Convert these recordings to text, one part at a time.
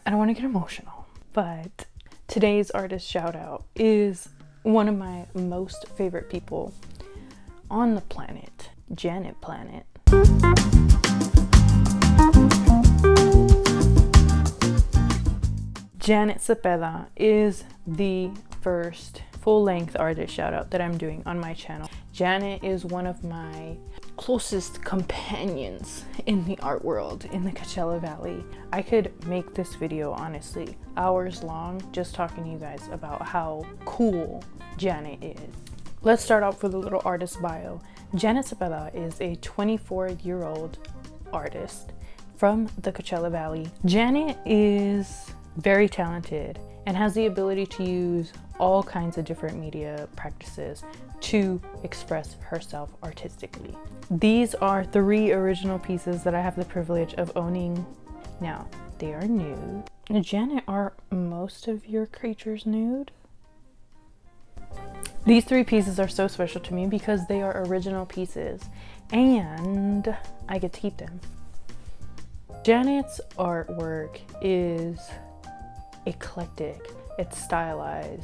I don't want to get emotional, but today's artist shout out is one of my most favorite people on the planet, Janet Planet. Janet Zepeda is the first full-length artist shout out that I'm doing on my channel. Janet is one of my closest companions in the art world in the Coachella Valley. I could make this video honestly hours long just talking to you guys about how cool Janet is. Let's start off with a little artist bio. Janet Zepeda is a 24-year-old artist from the Coachella Valley. Janet is very talented and has the ability to use all kinds of different media practices to express herself artistically. These are 3 original pieces that I have the privilege of owning. Now, they are nude. Janet, are most of your creatures nude? These 3 pieces are so special to me because they are original pieces and I get to keep them. Janet's artwork is eclectic, it's stylized,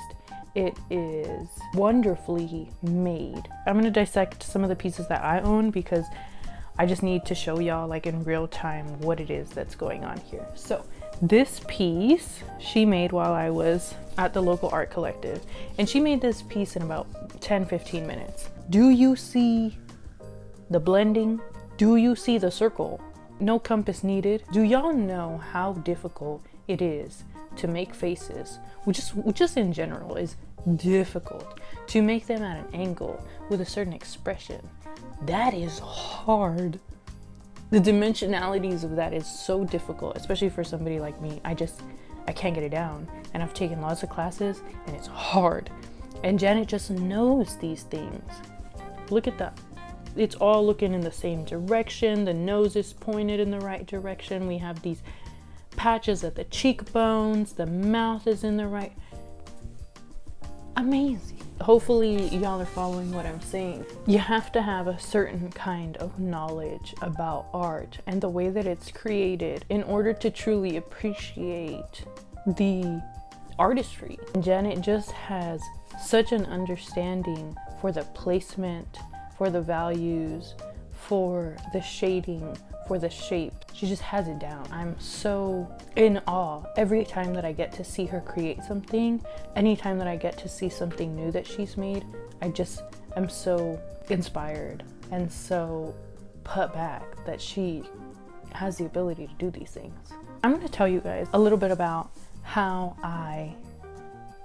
it is wonderfully made. I'm gonna dissect some of the pieces that I own because I just need to show y'all like in real time what it is that's going on here. So this piece she made while I was at the local art collective, and she made this piece in about 10-15 minutes. Do you see the blending? Do you see the circle? No compass needed. Do y'all know how difficult it is to make faces, which just in general is difficult, to make them at an angle with a certain expression? That is hard. The dimensionalities of that is so difficult, especially for somebody like me. I can't get it down, and I've taken lots of classes and it's hard, and Janet just knows these things. Look at that. It's all looking in the same direction. The nose is pointed in the right direction. We have these patches at the cheekbones. The mouth is in the right. Amazing. Hopefully y'all are following what I'm saying. You have to have a certain kind of knowledge about art and the way that it's created in order to truly appreciate the artistry. Janet just has such an understanding for the placement, for the values, for the shading, for the shape. She just has it down. I'm so in awe every time that I get to see her create something. Anytime that I get to see something new that she's made, I'm so inspired and so put back that she has the ability to do these things. I'm going to tell you guys a little bit about how I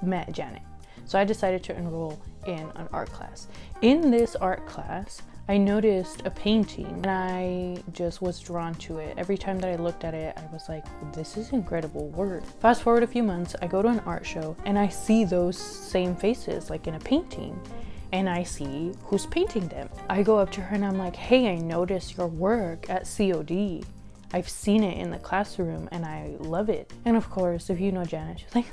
met Janet. So I decided to enroll in an art class. In this art class, I noticed a painting and I just was drawn to it. Every time that I looked at it, I was like, this is incredible work. Fast forward a few months, I go to an art show and I see those same faces like in a painting, and I see who's painting them. I go up to her and I'm like, hey, I noticed your work at COD. I've seen it in the classroom and I love it. And of course, if you know Janet, she's like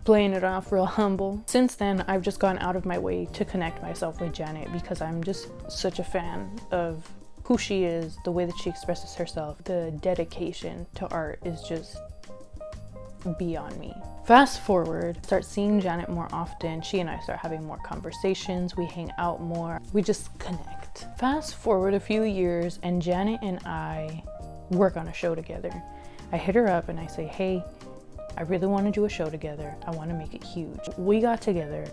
playing it off real humble. Since then, I've just gone out of my way to connect myself with Janet because I'm just such a fan of who she is, the way that she expresses herself. The dedication to art is just beyond me. Fast forward, start seeing Janet more often. She and I start having more conversations. We hang out more. We just connect. Fast forward a few years and Janet and I work on a show together. I hit her up and I say, hey, I really want to do a show together. I want to make it huge. We got together,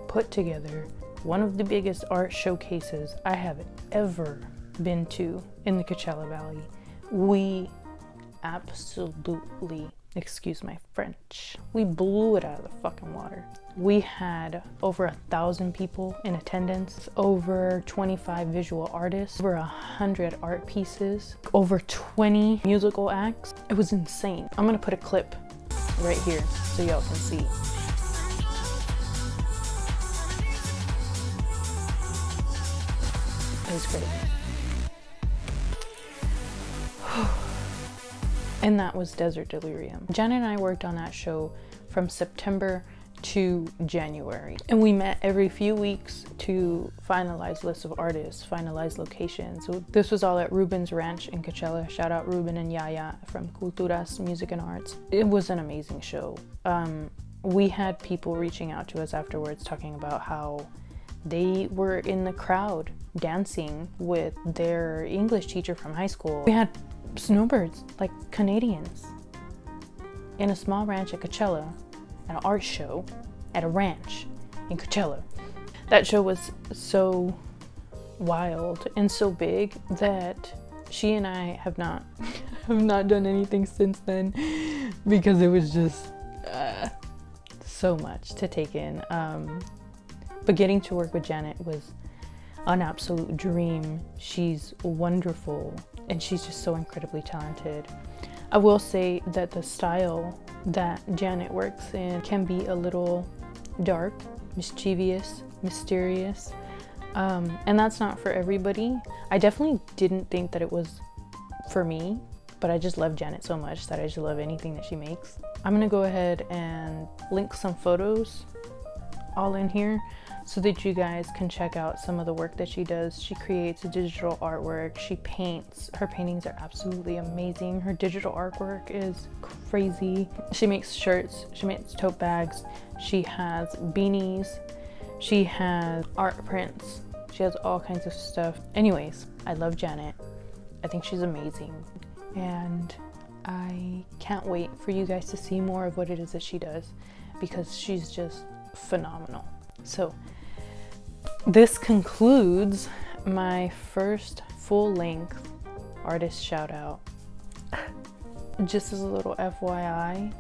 put together one of the biggest art showcases I have ever been to in the Coachella Valley. We absolutely, excuse my French, we blew it out of the fucking water. We had over 1,000 people in attendance, over 25 visual artists, over 100 art pieces, over 20 musical acts. It was insane. I'm gonna put a clip right here so y'all can see. It was great. And that was Desert Delirium. Janet and I worked on that show from September to January. And we met every few weeks to finalize lists of artists, finalize locations. So this was all at Ruben's Ranch in Coachella. Shout out Ruben and Yaya from Culturas Music and Arts. It was an amazing show. We had people reaching out to us afterwards talking about how they were in the crowd dancing with their English teacher from high school. We had snowbirds, like Canadians, in a small ranch at Coachella, at an art show at a ranch in Coachella. That show was so wild and so big that she and I have not done anything since then, because it was just so much to take in. But getting to work with Janet was an absolute dream. She's wonderful and she's just so incredibly talented. I will say that the style that Janet works in can be a little dark, mischievous, mysterious, and that's not for everybody. I definitely didn't think that it was for me, but I just love Janet so much that I just love anything that she makes. I'm gonna go ahead and link some photos all in here so that you guys can check out some of the work that she does. She creates digital artwork, she paints. Her paintings are absolutely amazing. Her digital artwork is crazy. She makes shirts, she makes tote bags, she has beanies, she has art prints, she has all kinds of stuff. Anyways, I love Janet. I think she's amazing, and I can't wait for you guys to see more of what it is that she does, because she's just phenomenal. So this concludes my first full-length artist shout out. Just as a little FYI,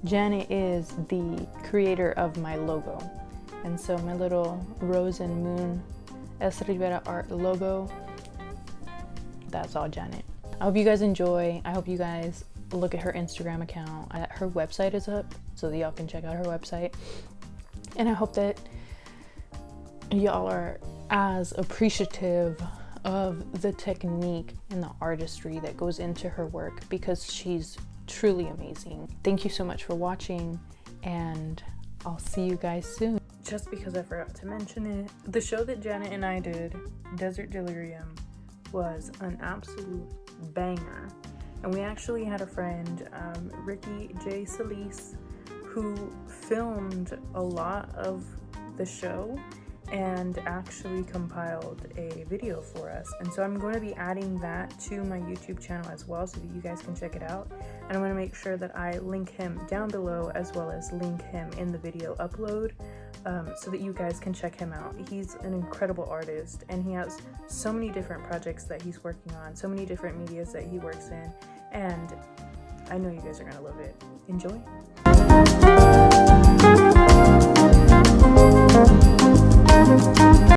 Janet is the creator of my logo, and so my little rose and moon S. Rivera art logo, that's all Janet. I hope you guys enjoy. I hope you guys look at her Instagram account. Her website is up so that y'all can check out her website. And I hope that y'all are as appreciative of the technique and the artistry that goes into her work, because she's truly amazing. Thank you so much for watching, and I'll see you guys soon. Just because I forgot to mention it, the show that Janet and I did, Desert Delirium, was an absolute banger. And we actually had a friend, Ricky J Celiz, who filmed a lot of the show and actually compiled a video for us. And so I'm going to be adding that to my YouTube channel as well, so that you guys can check it out. And I'm going to make sure that I link him down below, as well as link him in the video upload, so that you guys can check him out. He's an incredible artist, and he has so many different projects that he's working on, so many different medias that he works in, and I know you guys are going to love it. Enjoy.